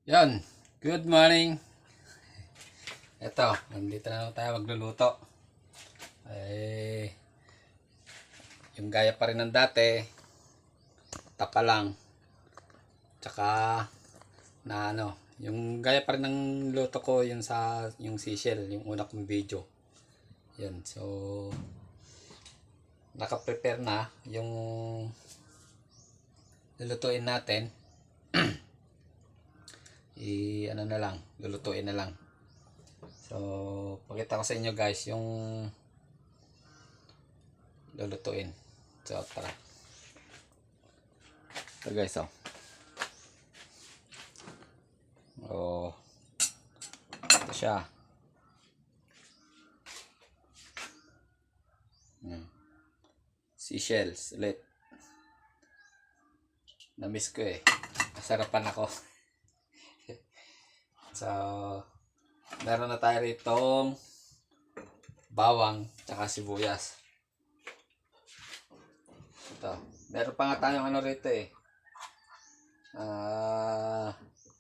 Yan, good morning. Ito, nandito na naman tayo magluluto. Eh, yung gaya pa rin ng dati, tapa lang. Tsaka, na ano, yung gaya pa rin ng luto ko, yung sa, yung seashell, yung una kong video. Yan, so, naka-prepare na yung lulutuin natin. Ano na lang, lulutuin na lang. So, pakita ko sa inyo guys yung lulutuin. So, tara. Ito guys, oh. Oh, ito siya. Seashells ulit. Na-miss ko eh. Nasarapan ako. So, meron na tayo ritong bawang tsaka sibuyas. Ito. Meron pa nga tayong ano rito eh.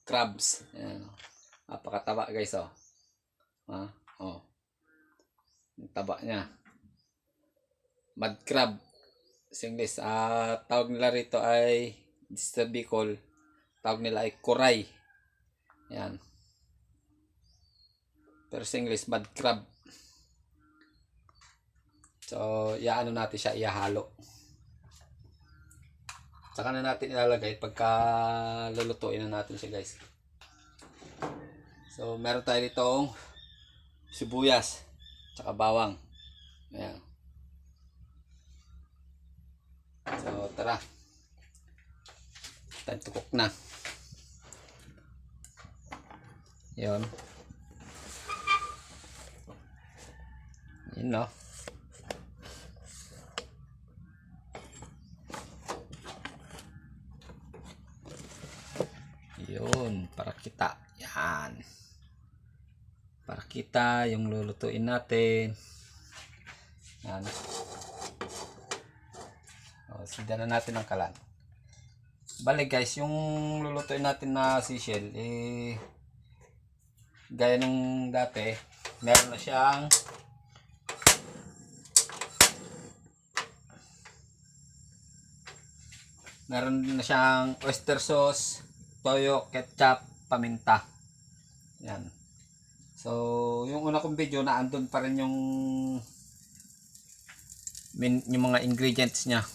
Crabs. Ayan. Napakataba guys, oh. Oh. Yung taba niya. Mud crab. Sa English. Tawag nila rito ay sa Bicol. Tawag nila ay kuray. Ayan. Pero sa English, mud crab. So, iaano natin siya, ihalo. Saka na natin ilalagay pagka lulutuin na natin siya guys. So, meron tayo ditong sibuyas, tsaka bawang. Ayan. So, tara. Time to cook na. Yun. Yun, no? Yun, para kita. Yan. Para kita yung lulutuin natin. Yan. O, sindan na natin ang kalan. Bale guys, yung lulutuin natin na seashell, gaya nung dati, meron na siyang oyster sauce, toyo, ketchup, paminta. Yan. So, yung una kong video na andun pa rin yung mga ingredients niya.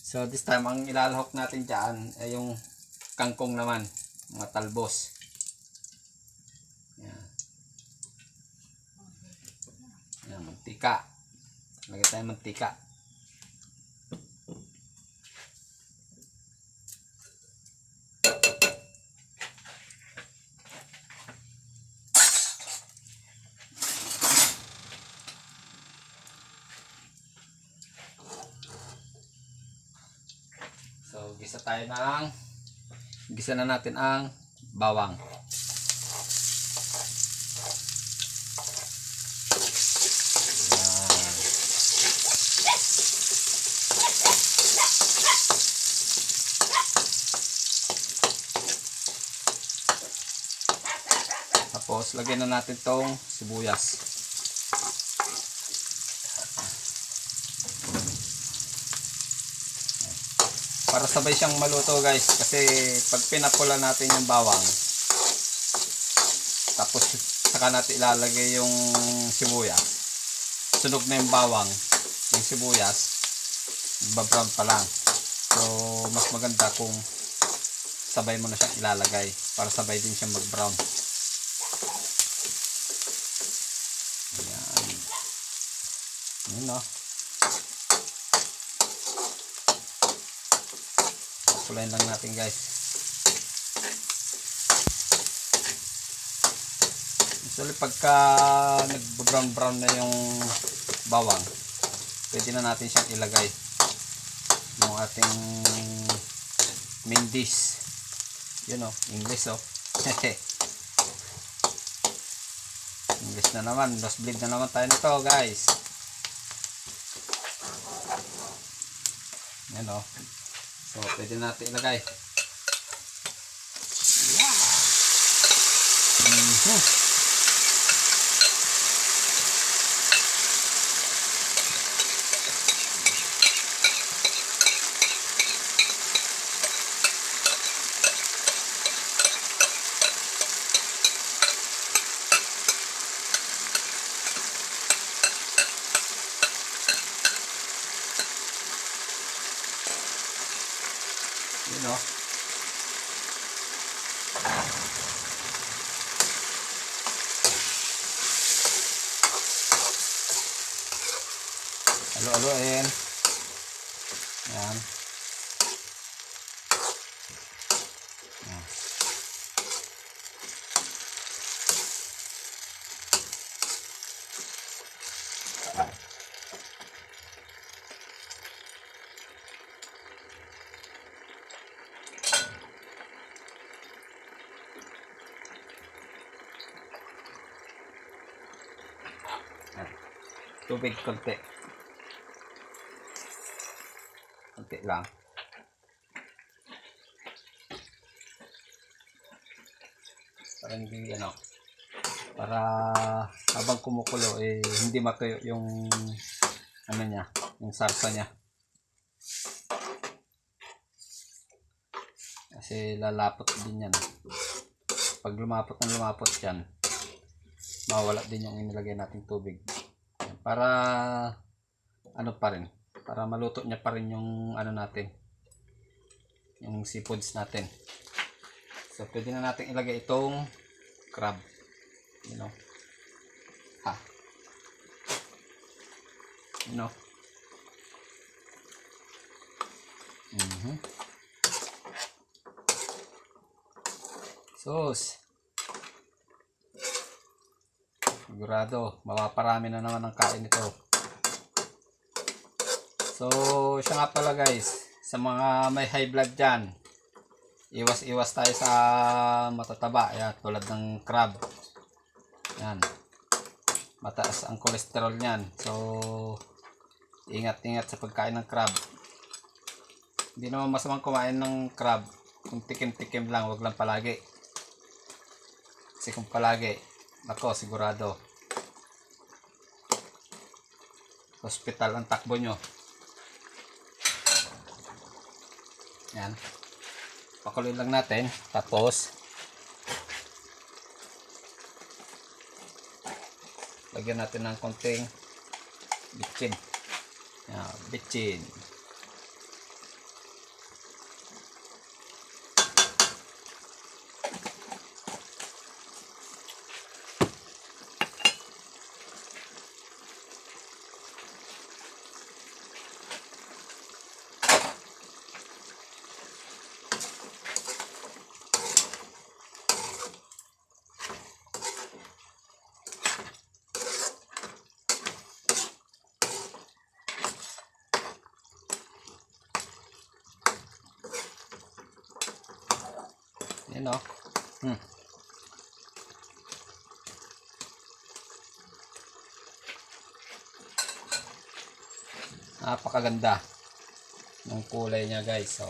So, this time, ang ilalahok natin dyan ay yung kangkong naman. Mga talbos. Yan. Yan, mantika. Lagay tayo mantika. So, gisa na natin ang bawang. Yan. Tapos, lagyan na natin tong sibuyas. Para sabay siyang maluto guys, kasi pag pinapula natin yung bawang, tapos saka natin ilalagay yung sibuyas, sunog na yung bawang, yung sibuyas babrown pa lang. So mas maganda kung sabay mo na siyang ilalagay para sabay din siyang mag brown. Ayan. Yun, no? Pulayin lang natin guys. Usually pagka nag-brown na yung bawang, pwede na natin siyang ilagay yung ating main dish. Yun, oh, English, oh. English na naman, lost bleed na naman tayo nito guys. Yan, oh. So, pwede natin ilagay. Yan. You know. Halo-haloin. Yan. Yan. Tubig konti. Konti lang. Para hindi para habang kumukulo hindi matuyo yung niya, yung sarsa niya. Kasi lalapot din yan. Pag lumapot yan, mawala din yung inilagay nating tubig. Para pa rin, para maluto niya pa rin yung natin, yung seafoods natin. So pwede na natin ilagay itong crab, Sus, sigurado mapaparami na naman ang kain nito. So siya nga pala guys, sa mga may high blood dyan, iwas tayo sa matataba. Yan, tulad ng crab. Yan, mataas ang kolesterol niyan. So ingat sa pagkain ng crab. Hindi naman masamang kumain ng crab kung tikim-tikim lang, wag lang palagi. Kasi kung palagi, nako, sigurado hospital ang takbo nyo. Yan, pakuloy lang natin, tapos lagyan natin ng konting bitchin. Yan, bitchin. Yan o. Napakaganda ng kulay niya guys. So,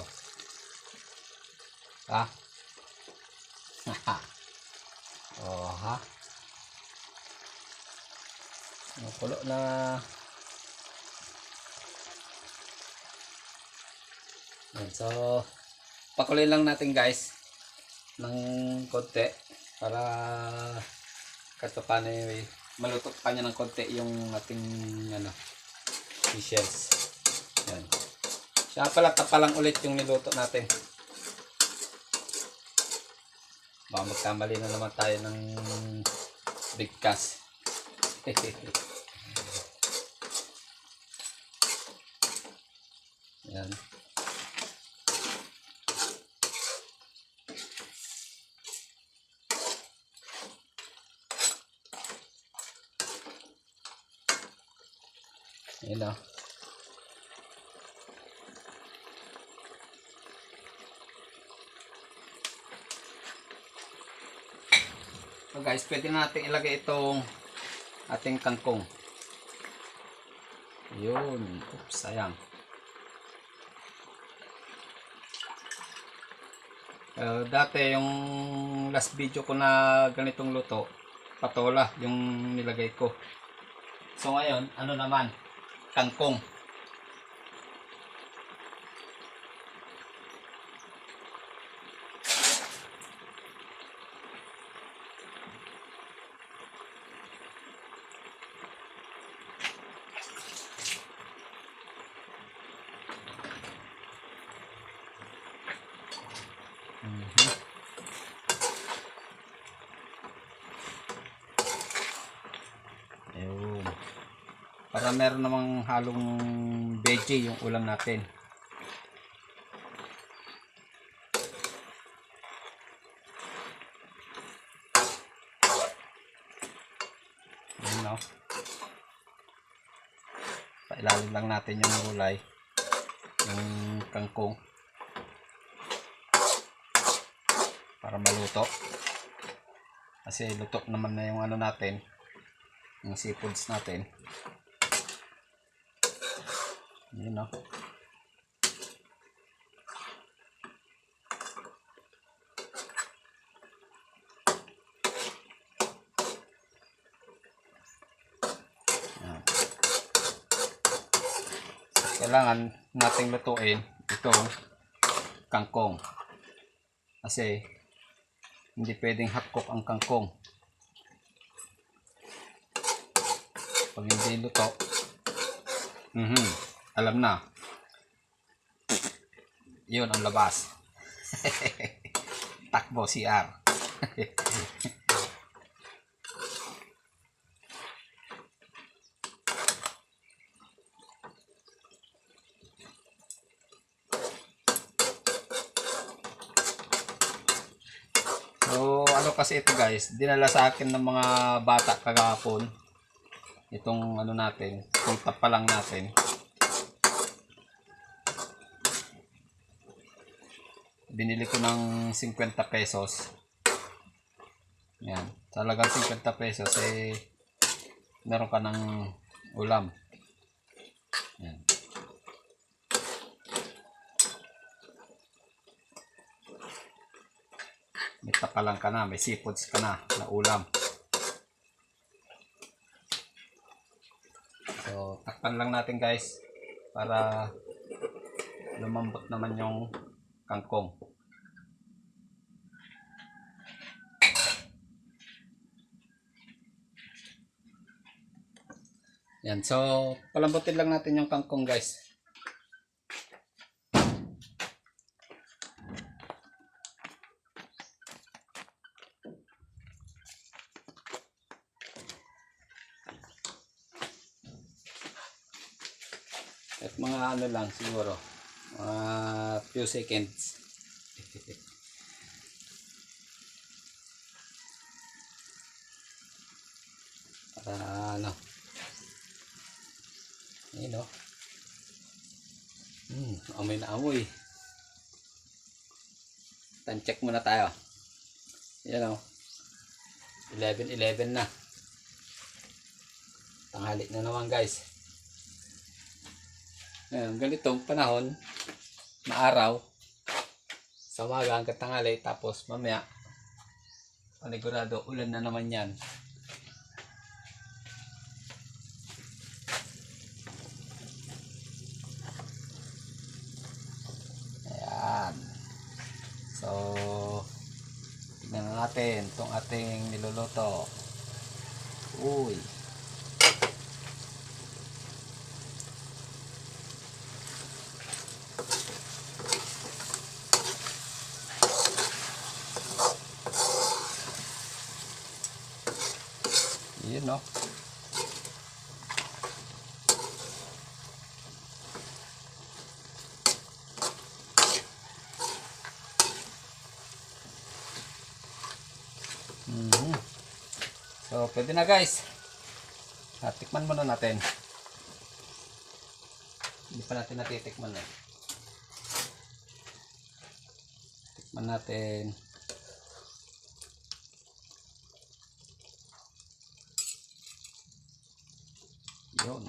oh ha. Nakulo na. Yan, so pakuloy lang natin guys ng konti para kahit paano maluto pa niya ng konti yung ating fishes. Yan. Siya pala tapalang ulit yung niluto natin. Baka magkamali na naman tayo ng bigkas. Yan. Yan o. So guys, pwede natin ilagay itong ating kangkong. Yun. Oops, sayang. Dati yung last video ko na ganitong luto, patola yung nilagay ko. So ngayon, ano naman, kangkong. Ayun. Para meron namang halong veggie yung ulam natin. Ayun, no? Pailalim lang natin yung gulay, yung kangkong, para maluto. Kasi luto naman na yung ano natin, yung seafoods natin. Yun, no? Kailangan nating lutuin itong kangkong. Kasi hindi pwedeng hapkok ang kangkong. Pag hindi luto, alam na. Yun ang labas. Takbo CR. So ano kasi ito guys, dinala sa akin ng mga bata kagapon. Itong ano natin, itong tapalang natin. Binili ko ng 50 pesos. Yan, talagang 50 pesos eh meron ka ng ulam. Yan. May tapalang ka na, may seafoods ka na ulam. So, takpan lang natin guys para lumambot naman yung kangkong. Yan, so palambutin lang natin yung kangkong guys. At mga ano lang siguro, few seconds. Para ano, yun o. Amoy na amoy. Time check muna tayo. Yan o. 11:11 na. Tanghali na naman guys. Ngayon, ganitong panahon, maaraw, sa umaga hanggang tanghali, tapos mamaya, panigurado, ulan na naman yan. Ayan. So, tignan natin itong ating niluluto. Uy. Yun, no? So, pwede na guys. Tikman muna natin. Hindi pa natin natitikman eh. Tikman natin. Yun.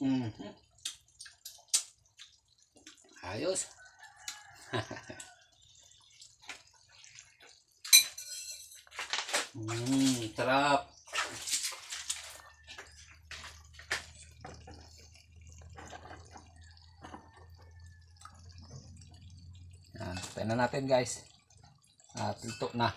Mhm. Ayos. Sarap. Yan, tayo na natin guys. At luto na.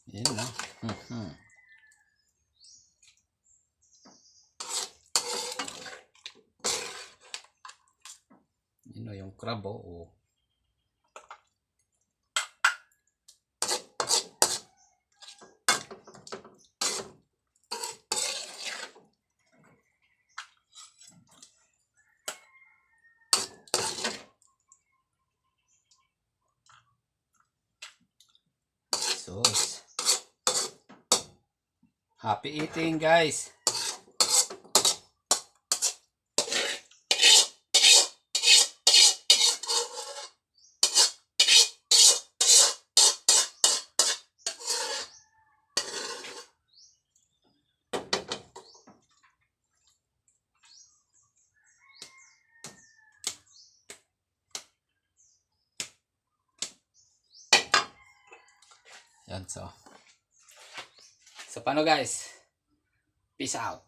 Yan na. Yun na yung crab oh. Sus. Happy eating guys. Yan so. So paano guys? Peace out.